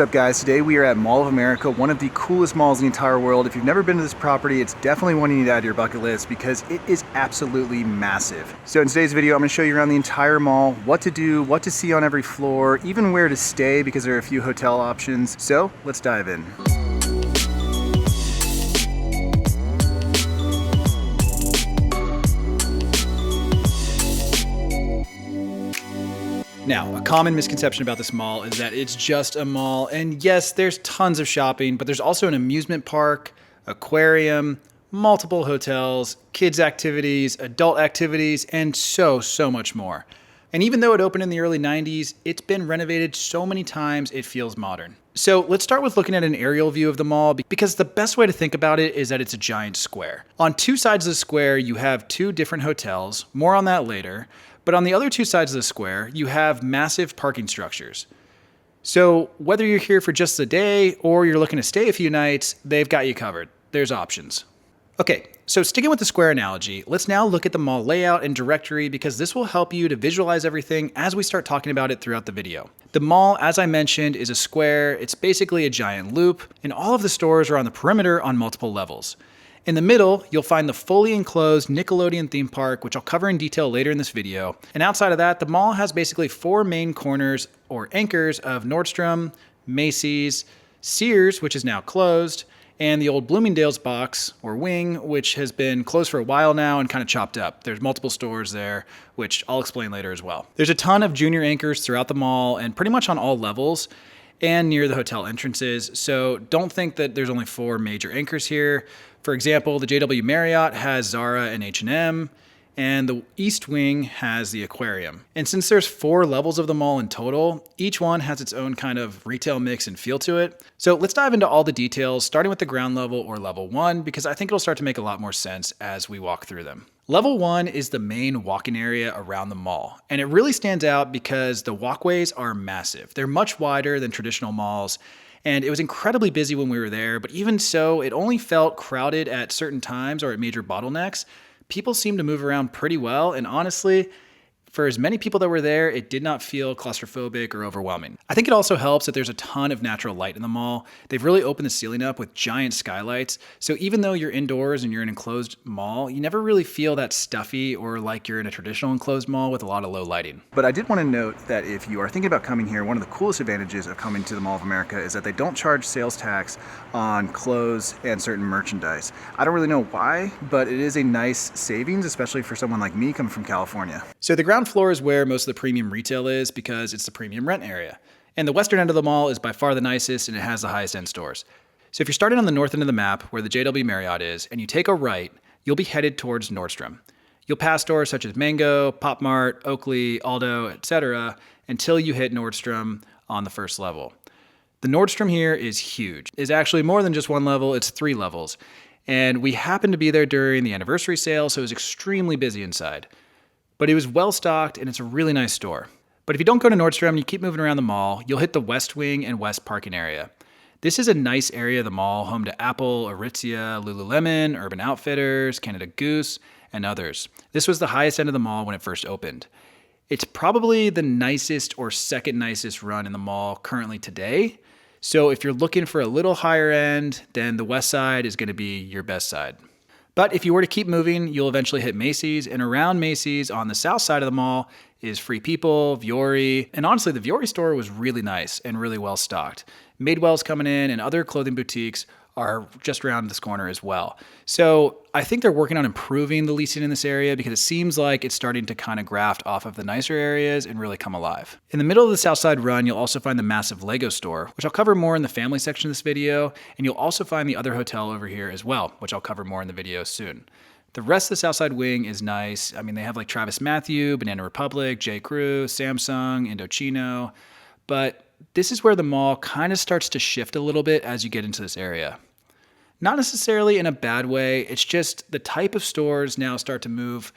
What's up guys, today we are at Mall of America, one of the coolest malls in the entire world. If you've never been to this property, it's definitely one you need to add to your bucket list because it is absolutely massive. So in today's video, I'm going to show you around the entire mall, what to do, what to see on every floor, even where to stay because there are a few hotel options. So let's dive in. Now, a common misconception about this mall is that it's just a mall, and yes, there's tons of shopping, but there's also an amusement park, aquarium, multiple hotels, kids activities, adult activities, and so much more. And even though it opened in the early 90s, it's been renovated so many times it feels modern. So let's start with looking at an aerial view of the mall because the best way to think about it is that it's a giant square. On two sides of the square, you have two different hotels, more on that later. But on the other two sides of the square, you have massive parking structures. So whether you're here for just the day or you're looking to stay a few nights, they've got you covered. There's options. Okay, so sticking with the square analogy, let's now look at the mall layout and directory because this will help you to visualize everything as we start talking about it throughout the video. The mall, as I mentioned, is a square. It's basically a giant loop, and all of the stores are on the perimeter on multiple levels. In the middle, you'll find the fully enclosed Nickelodeon theme park, which I'll cover in detail later in this video. And outside of that, the mall has basically four main corners or anchors of Nordstrom, Macy's, Sears, which is now closed, and the old Bloomingdale's box or wing, which has been closed for a while now and kind of chopped up. There's multiple stores there, which I'll explain later as well. There's a ton of junior anchors throughout the mall and pretty much on all levels and near the hotel entrances. So don't think that there's only four major anchors here. For example, the JW Marriott has Zara and H&M, and the East Wing has the Aquarium. And since there's four levels of the mall in total, each one has its own kind of retail mix and feel to it. So let's dive into all the details, starting with the ground level or level one, because I think it'll start to make a lot more sense as we walk through them. Level one is the main walking area around the mall, and it really stands out because the walkways are massive. They're much wider than traditional malls, and it was incredibly busy when we were there, but even so, it only felt crowded at certain times or at major bottlenecks. People seemed to move around pretty well, and honestly, for as many people that were there, it did not feel claustrophobic or overwhelming. I think it also helps that there's a ton of natural light in the mall. They've really opened the ceiling up with giant skylights, so even though you're indoors and you're in an enclosed mall, you never really feel that stuffy or like you're in a traditional enclosed mall with a lot of low lighting. But I did want to note that if you are thinking about coming here, one of the coolest advantages of coming to the Mall of America is that they don't charge sales tax on clothes and certain merchandise. I don't really know why, but it is a nice savings, especially for someone like me coming from California. So the ground floor is where most of the premium retail is because it's the premium rent area. And the western end of the mall is by far the nicest and it has the highest end stores. So if you're starting on the north end of the map where the JW Marriott is and you take a right, you'll be headed towards Nordstrom. You'll pass stores such as Mango, Pop Mart, Oakley, Aldo, etc. until you hit Nordstrom on the first level. The Nordstrom here is huge. It's actually more than just one level, it's three levels. And we happened to be there during the anniversary sale, so it was extremely busy inside. But it was well stocked and it's a really nice store. But if you don't go to Nordstrom and you keep moving around the mall, you'll hit the West Wing and West parking area. This is a nice area of the mall, home to Apple, Aritzia, Lululemon, Urban Outfitters, Canada Goose, and others. This was the highest end of the mall when it first opened. It's probably the nicest or second nicest run in the mall currently today. So if you're looking for a little higher end, then the West Side is going to be your best side. But if you were to keep moving, you'll eventually hit Macy's, and around Macy's on the south side of the mall is Free People, Vuori, and honestly, the Vuori store was really nice and really well stocked. Madewell's coming in and other clothing boutiques are just around this corner as well. So I think they're working on improving the leasing in this area because it seems like it's starting to kind of graft off of the nicer areas and really come alive. In the middle of the South Side run, you'll also find the massive Lego store, which I'll cover more in the family section of this video, and you'll also find the other hotel over here as well, which I'll cover more in the video soon. The rest of the South Side wing is nice. I mean, they have like Travis Mathew, Banana Republic, J. Crew, Samsung, Indochino, but this is where the mall kind of starts to shift a little bit as you get into this area. Not necessarily in a bad way, it's just the type of stores now start to move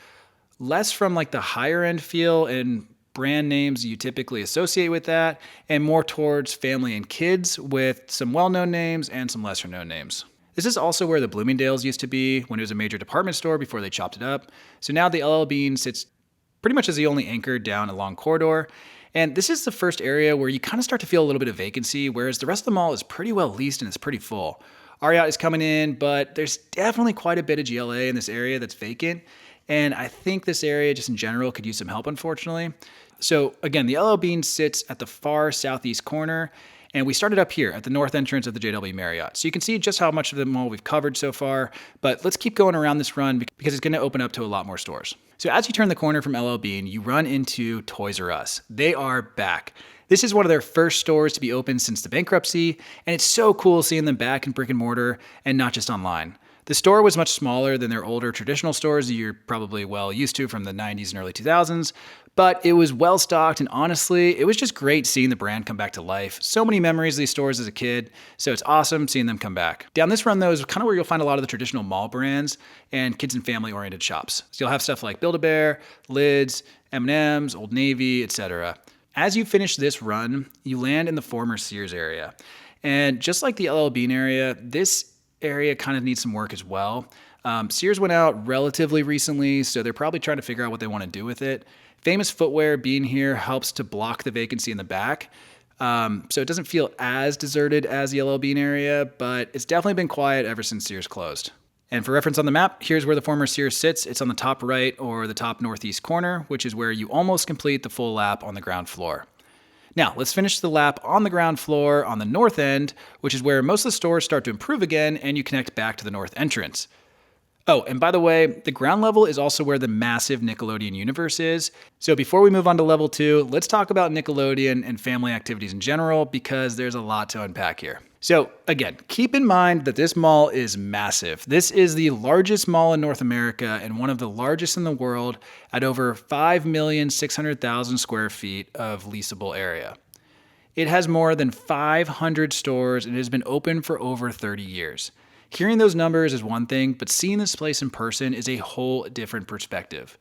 less from like the higher end feel and brand names you typically associate with that, and more towards family and kids with some well-known names and some lesser known names. This is also where the Bloomingdale's used to be when it was a major department store before they chopped it up. So now the LL Bean sits pretty much as the only anchor down a long corridor. And this is the first area where you kind of start to feel a little bit of vacancy, whereas the rest of the mall is pretty well leased and it's pretty full. Ariat is coming in, but there's definitely quite a bit of GLA in this area that's vacant. And I think this area, just in general, could use some help, unfortunately. So again, the LL Bean sits at the far southeast corner, and we started up here at the north entrance of the JW Marriott. So you can see just how much of the mall we've covered so far, but let's keep going around this run because it's gonna open up to a lot more stores. So as you turn the corner from LL Bean, you run into Toys R Us. They are back. This is one of their first stores to be open since the bankruptcy, and it's so cool seeing them back in brick and mortar and not just online. The store was much smaller than their older traditional stores that you're probably well used to from the 90s and early 2000s, but it was well stocked, and honestly, it was just great seeing the brand come back to life. So many memories of these stores as a kid, so it's awesome seeing them come back. Down this run though is kind of where you'll find a lot of the traditional mall brands and kids and family oriented shops. So you'll have stuff like Build-A-Bear, Lids, M&M's, Old Navy, etc. As you finish this run, you land in the former Sears area. And just like the LL Bean area, this area kind of needs some work as well. Sears went out relatively recently, so they're probably trying to figure out what they want to do with it. Famous Footwear being here helps to block the vacancy in the back. So it doesn't feel as deserted as the LL Bean area, but it's definitely been quiet ever since Sears closed. And for reference on the map, here's where the former Sears sits. It's on the top right or the top northeast corner, which is where you almost complete the full lap on the ground floor. Now, let's finish the lap on the ground floor on the north end, which is where most of the stores start to improve again and you connect back to the north entrance. Oh, and by the way, the ground level is also where the massive Nickelodeon Universe is. So before we move on to level 2, let's talk about Nickelodeon and family activities in general because there's a lot to unpack here. So again, keep in mind that this mall is massive. This is the largest mall in North America and one of the largest in the world at over 5,600,000 square feet of leasable area. It has more than 500 stores and it has been open for over 30 years. Hearing those numbers is one thing, but seeing this place in person is a whole different perspective.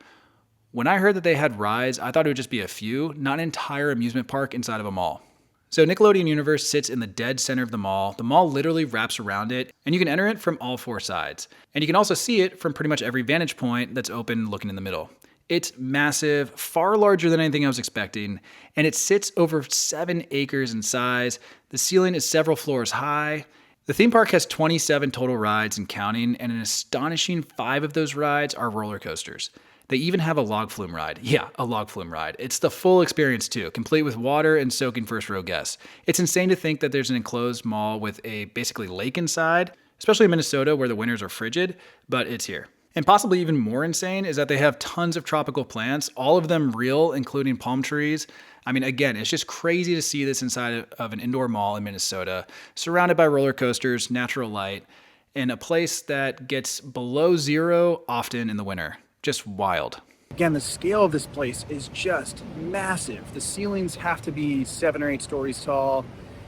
When I heard that they had rides, I thought it would just be a few, not an entire amusement park inside of a mall. So Nickelodeon Universe sits in the dead center of the mall. The mall literally wraps around it, and you can enter it from all 4 sides. And you can also see it from pretty much every vantage point that's open looking in the middle. It's massive, far larger than anything I was expecting, and it sits over 7 acres in size. The ceiling is several floors high. The theme park has 27 total rides and counting, and an astonishing 5 of those rides are roller coasters. They even have a log flume ride. Yeah, a log flume ride. It's the full experience too, complete with water and soaking first row guests. It's insane to think that there's an enclosed mall with a basically lake inside, especially in Minnesota where the winters are frigid, but it's here. And possibly even more insane is that they have tons of tropical plants, all of them real, including palm trees. I mean, again, it's just crazy to see this inside of an indoor mall in Minnesota, surrounded by roller coasters, natural light, in a place that gets below 0 often in the winter. Just wild. Again, the scale of this place is just massive. The ceilings have to be 7 or 8 stories tall.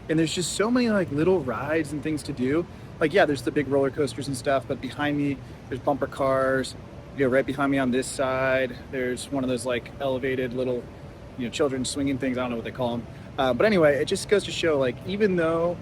And there's just so many like little rides and things to do. Like, yeah, there's the big roller coasters and stuff, but behind me, there's bumper cars. You know, right behind me on this side, there's one of those like elevated little, children swinging things. I don't know what they call them. But anyway, it just goes to show, like, even though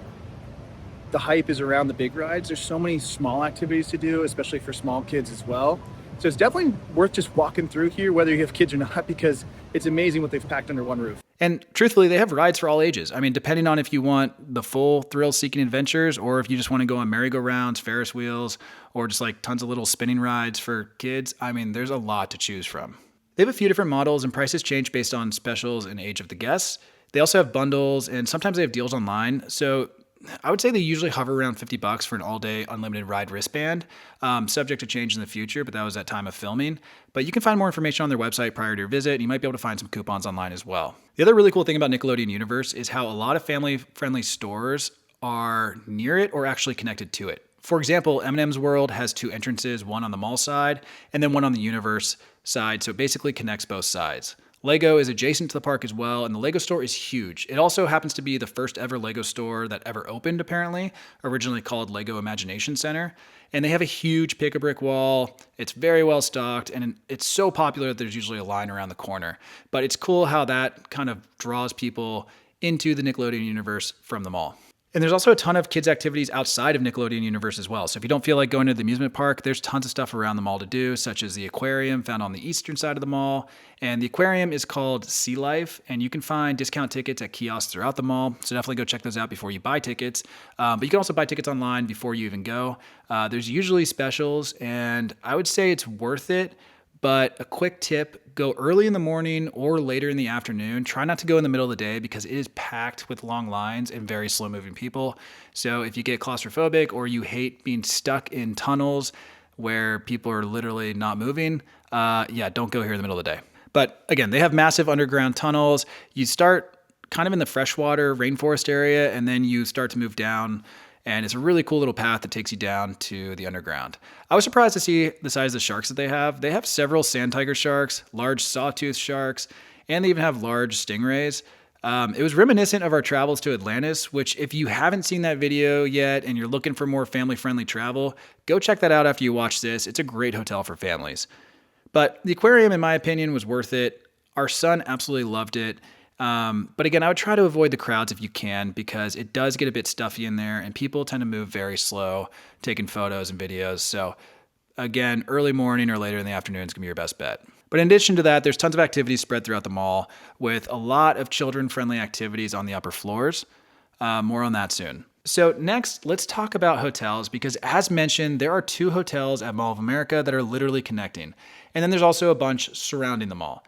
the hype is around the big rides, there's so many small activities to do, especially for small kids as well. So it's definitely worth just walking through here, whether you have kids or not, because it's amazing what they've packed under one roof. And truthfully, they have rides for all ages. I mean, depending on if you want the full thrill-seeking adventures or if you just want to go on merry-go-rounds, Ferris wheels, or just like tons of little spinning rides for kids, I mean, there's a lot to choose from. They have a few different models and prices change based on specials and age of the guests. They also have bundles and sometimes they have deals online. So I would say they usually hover around $50 for an all-day unlimited ride wristband, subject to change in the future, but that was at time of filming. But you can find more information on their website prior to your visit, and you might be able to find some coupons online as well. The other really cool thing about Nickelodeon Universe is how a lot of family-friendly stores are near it or actually connected to it. For example, M&M's World has 2 entrances, one on the mall side and then one on the Universe side, so it basically connects both sides. Lego is adjacent to the park as well, and the Lego store is huge. It also happens to be the first ever Lego store that ever opened, apparently, originally called Lego Imagination Center. And they have a huge pick-a-brick wall. It's very well stocked, and it's so popular that there's usually a line around the corner. But it's cool how that kind of draws people into the Nickelodeon universe from the mall. And there's also a ton of kids' activities outside of Nickelodeon Universe as well. So if you don't feel like going to the amusement park, there's tons of stuff around the mall to do, such as the Aquarium found on the eastern side of the mall. And the Aquarium is called Sea Life, and you can find discount tickets at kiosks throughout the mall. So definitely go check those out before you buy tickets. But you can also buy tickets online before you even go. There's usually specials, and I would say it's worth it. But a quick tip, go early in the morning or later in the afternoon. Try not to go in the middle of the day because it is packed with long lines and very slow moving people. So if you get claustrophobic or you hate being stuck in tunnels where people are literally not moving, don't go here in the middle of the day. But again, they have massive underground tunnels. You start kind of in the freshwater rainforest area and then you start to move down. And it's a really cool little path that takes you down to the underground. I was surprised to see the size of the sharks that they have. They have several sand tiger sharks, large sawtooth sharks, and they even have large stingrays. It was reminiscent of our travels to Atlantis, which if you haven't seen that video yet and you're looking for more family-friendly travel, go check that out after you watch this. It's a great hotel for families. But the aquarium, in my opinion, was worth it. Our son absolutely loved it. But again, I would try to avoid the crowds if you can because it does get a bit stuffy in there and people tend to move very slow, taking photos and videos. So again, early morning or later in the afternoon is going to be your best bet. But in addition to that, there's tons of activities spread throughout the mall with a lot of children-friendly activities on the upper floors. More on that soon. So next, let's talk about hotels because as mentioned, there are 2 hotels at Mall of America that are literally connecting. And then there's also a bunch surrounding the mall.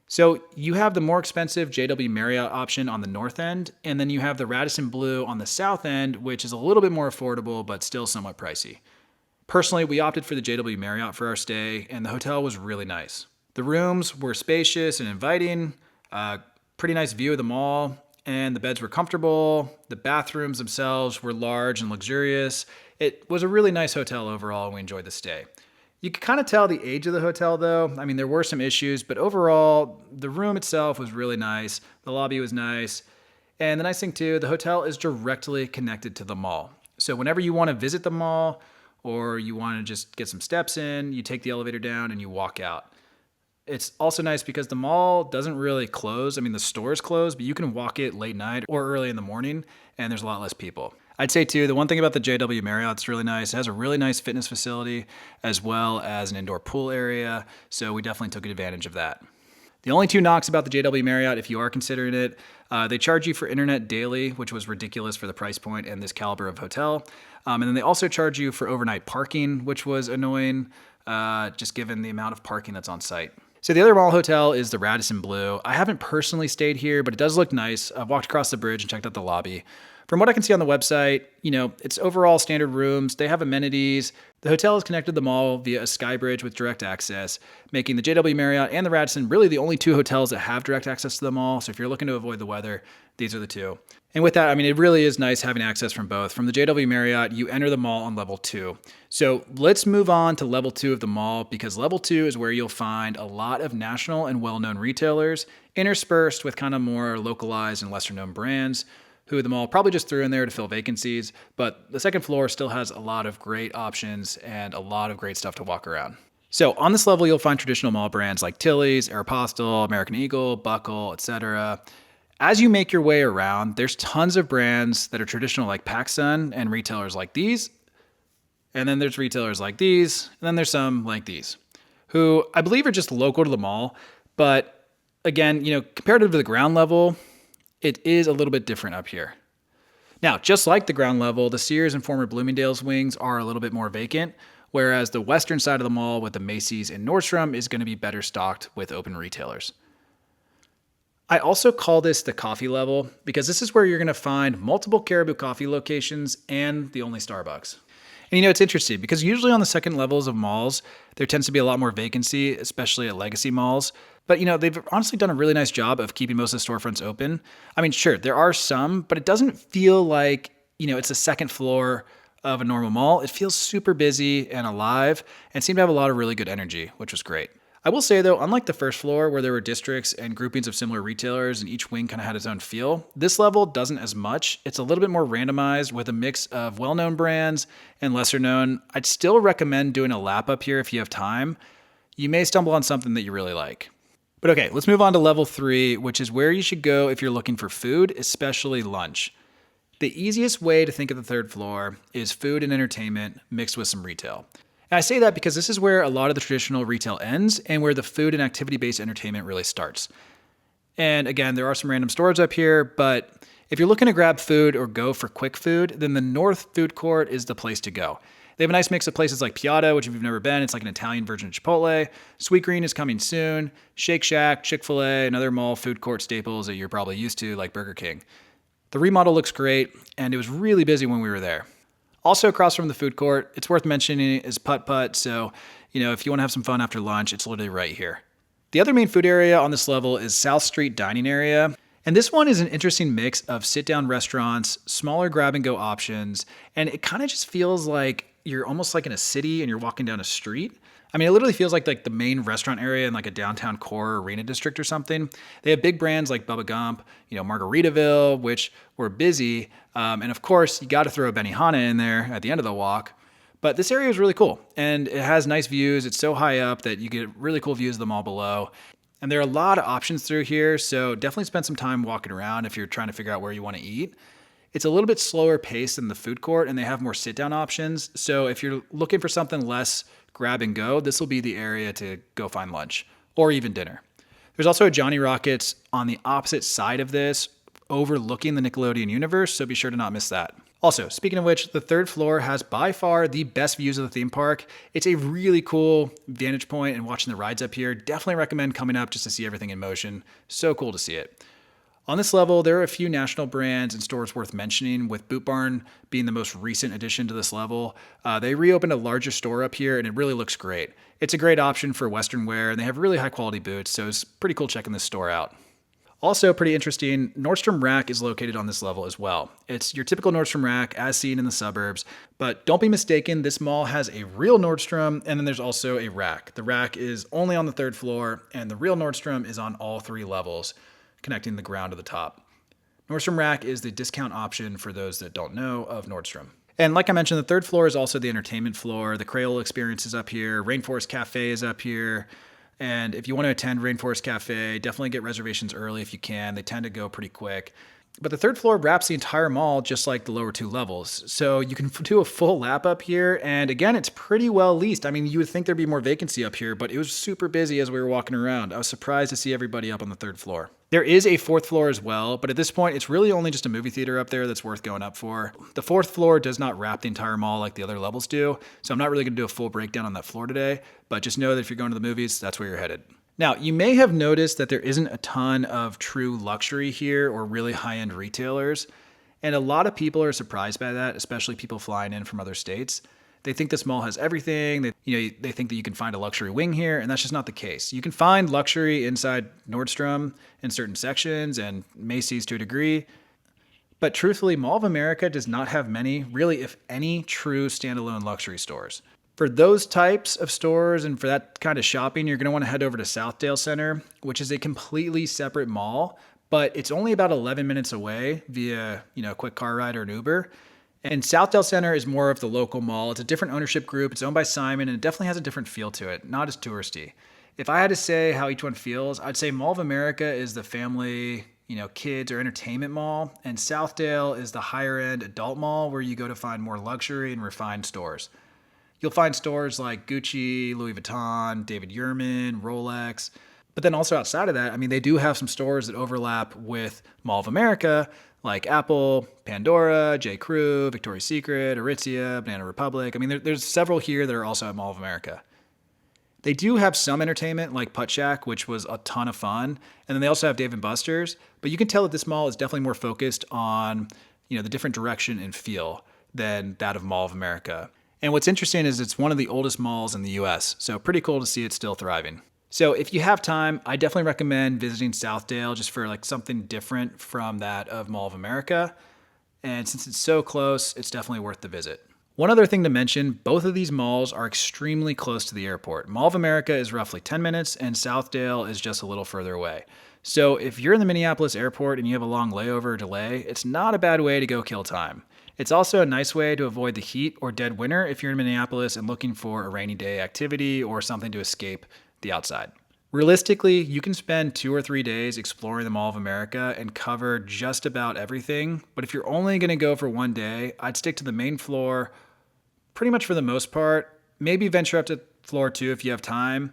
So you have the more expensive JW Marriott option on the north end, and then you have the Radisson Blu on the south end, which is a little bit more affordable, but still somewhat pricey. Personally, we opted for the JW Marriott for our stay, and the hotel was really nice. The rooms were spacious and inviting, pretty nice view of the mall, and the beds were comfortable. The bathrooms themselves were large and luxurious. It was a really nice hotel overall, and we enjoyed the stay. You could kind of tell the age of the hotel though. I mean, there were some issues, but overall, the room itself was really nice. The lobby was nice. And the nice thing too, the hotel is directly connected to the mall. So whenever you want to visit the mall or you want to just get some steps in, you take the elevator down and you walk out. It's also nice because the mall doesn't really close. I mean, the stores close, but you can walk it late night or early in the morning and there's a lot less people. I'd say too, the one thing about the JW Marriott that's really nice, it has a really nice fitness facility as well as an indoor pool area. So we definitely took advantage of that. The only 2 knocks about the JW Marriott, if you are considering it, they charge you for internet daily, which was ridiculous for the price point and this caliber of hotel. And then they also charge you for overnight parking, which was annoying, just given the amount of parking that's on site. So the other mall hotel is the Radisson Blu. I haven't personally stayed here, but it does look nice. I've walked across the bridge and checked out the lobby. From what I can see on the website, it's overall standard rooms. They have amenities. The hotel is connected to the mall via a sky bridge with direct access, making the JW Marriott and the Radisson really the only 2 hotels that have direct access to the mall. So if you're looking to avoid the weather, these are the 2. And with that, I mean, it really is nice having access from both. From the JW Marriott, you enter the mall on level 2. So let's move on to level 2 of the mall because level 2 is where you'll find a lot of national and well-known retailers interspersed with kind of more localized and lesser-known brands who the mall probably just threw in there to fill vacancies, but the second floor still has a lot of great options and a lot of great stuff to walk around. So on this level, you'll find traditional mall brands like Tilly's, Aeropostale, American Eagle, Buckle, etc. As you make your way around, there's tons of brands that are traditional like PacSun and retailers like these, and then there's retailers like these, and then there's some like these, who I believe are just local to the mall, but again, comparative to the ground level, it is a little bit different up here. Now, just like the ground level, the Sears and former Bloomingdale's wings are a little bit more vacant, whereas the western side of the mall with the Macy's and Nordstrom is going to be better stocked with open retailers. I also call this the coffee level because this is where you're going to find multiple Caribou Coffee locations and the only Starbucks. And it's interesting because usually on the second levels of malls, there tends to be a lot more vacancy, especially at legacy malls. But, they've honestly done a really nice job of keeping most of the storefronts open. I mean, sure, there are some, but it doesn't feel like, it's the second floor of a normal mall. It feels super busy and alive and seemed to have a lot of really good energy, which was great. I will say though, unlike the first floor where there were districts and groupings of similar retailers and each wing kind of had its own feel, this level doesn't as much. It's a little bit more randomized with a mix of well-known brands and lesser known. I'd still recommend doing a lap up here if you have time. You may stumble on something that you really like. But okay, let's move on to level 3, which is where you should go if you're looking for food, especially lunch. The easiest way to think of the third floor is food and entertainment mixed with some retail. And I say that because this is where a lot of the traditional retail ends and where the food and activity-based entertainment really starts. And again, there are some random stores up here, but if you're looking to grab food or go for quick food, then the North Food Court is the place to go. They have a nice mix of places like Piatto, which if you've never been, it's like an Italian version of Chipotle. Sweet Green is coming soon. Shake Shack, Chick-fil-A, and other mall food court staples that you're probably used to, like Burger King. The remodel looks great, and it was really busy when we were there. Also across from the food court, it's worth mentioning, is Putt Putt, so if you want to have some fun after lunch, it's literally right here. The other main food area on this level is South Street Dining Area. And this one is an interesting mix of sit-down restaurants, smaller grab-and-go options, and it kind of just feels like you're almost like in a city and you're walking down a street. I mean, it literally feels like the main restaurant area in like a downtown core arena district or something. They have big brands like Bubba Gump, Margaritaville, which were busy. And of course, you got to throw a Benihana in there at the end of the walk. But this area is really cool, and it has nice views. It's so high up that you get really cool views of the mall below. And there are a lot of options through here, so definitely spend some time walking around if you're trying to figure out where you want to eat. It's a little bit slower paced than the food court, and they have more sit-down options. So if you're looking for something less grab and go, this will be the area to go find lunch or even dinner. There's also a Johnny Rockets on the opposite side of this, overlooking the Nickelodeon Universe, so be sure to not miss that. Also, speaking of which, the third floor has by far the best views of the theme park. It's a really cool vantage point, and watching the rides up here, definitely recommend coming up just to see everything in motion. So cool to see it. On this level, there are a few national brands and stores worth mentioning, with Boot Barn being the most recent addition to this level. They reopened a larger store up here, and it really looks great. It's a great option for Western wear, and they have really high quality boots, so it's pretty cool checking this store out. Also pretty interesting, Nordstrom Rack is located on this level as well. It's your typical Nordstrom Rack as seen in the suburbs, but don't be mistaken, this mall has a real Nordstrom, and then there's also a Rack. The Rack is only on the third floor, and the real Nordstrom is on all three levels, connecting the ground to the top. Nordstrom Rack is the discount option for those that don't know of Nordstrom. And like I mentioned, the third floor is also the entertainment floor. The Crayola experience is up here. Rainforest Cafe is up here. And if you want to attend Rainforest Cafe, definitely get reservations early if you can. They tend to go pretty quick. But the third floor wraps the entire mall just like the lower two levels. So you can do a full lap up here. And again, it's pretty well leased. I mean, you would think there'd be more vacancy up here, but it was super busy as we were walking around. I was surprised to see everybody up on the third floor. There is a fourth floor as well, but at this point, it's really only just a movie theater up there that's worth going up for. The fourth floor does not wrap the entire mall like the other levels do, so I'm not really going to do a full breakdown on that floor today, but just know that if you're going to the movies, that's where you're headed. Now, you may have noticed that there isn't a ton of true luxury here or really high-end retailers, and a lot of people are surprised by that, especially people flying in from other states. They think this mall has everything. They think that you can find a luxury wing here, and that's just not the case. You can find luxury inside Nordstrom in certain sections and Macy's to a degree, but truthfully, Mall of America does not have many, really if any, true standalone luxury stores. For those types of stores and for that kind of shopping, you're going to want to head over to Southdale Center, which is a completely separate mall, but it's only about 11 minutes away via, a quick car ride or an Uber. And Southdale Center is more of the local mall. It's a different ownership group. It's owned by Simon, and it definitely has a different feel to it, not as touristy. If I had to say how each one feels, I'd say Mall of America is the family, kids or entertainment mall, and Southdale is the higher end adult mall where you go to find more luxury and refined stores. You'll find stores like Gucci, Louis Vuitton, David Yurman, Rolex. But then also outside of that, they do have some stores that overlap with Mall of America, like Apple, Pandora, J. Crew, Victoria's Secret, Aritzia, Banana Republic. There's several here that are also at Mall of America. They do have some entertainment like Putt Shack, which was a ton of fun. And then they also have Dave & Buster's. But you can tell that this mall is definitely more focused on, the different direction and feel than that of Mall of America. And what's interesting is it's one of the oldest malls in the US. So pretty cool to see it still thriving. So if you have time, I definitely recommend visiting Southdale just for something different from that of Mall of America. And since it's so close, it's definitely worth the visit. One other thing to mention, both of these malls are extremely close to the airport. Mall of America is roughly 10 minutes and Southdale is just a little further away. So if you're in the Minneapolis airport and you have a long layover or delay, it's not a bad way to go kill time. It's also a nice way to avoid the heat or dead winter if you're in Minneapolis and looking for a rainy day activity or something to escape the outside. Realistically, you can spend 2 or 3 days exploring the Mall of America and cover just about everything. But if you're only going to go for one day, I'd stick to the main floor pretty much for the most part. Maybe venture up to floor 2 if you have time,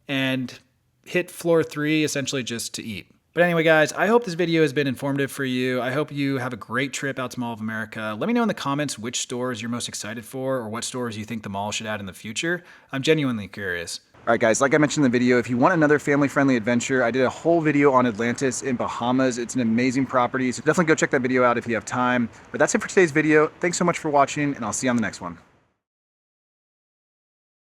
and hit floor 3 essentially just to eat. But anyway, guys, I hope this video has been informative for you. I hope you have a great trip out to Mall of America. Let me know in the comments which stores you're most excited for or what stores you think the mall should add in the future. I'm genuinely curious. All right, guys, like I mentioned in the video, if you want another family-friendly adventure, I did a whole video on Atlantis in Bahamas. It's an amazing property, so definitely go check that video out if you have time. But that's it for today's video. Thanks so much for watching, and I'll see you on the next one.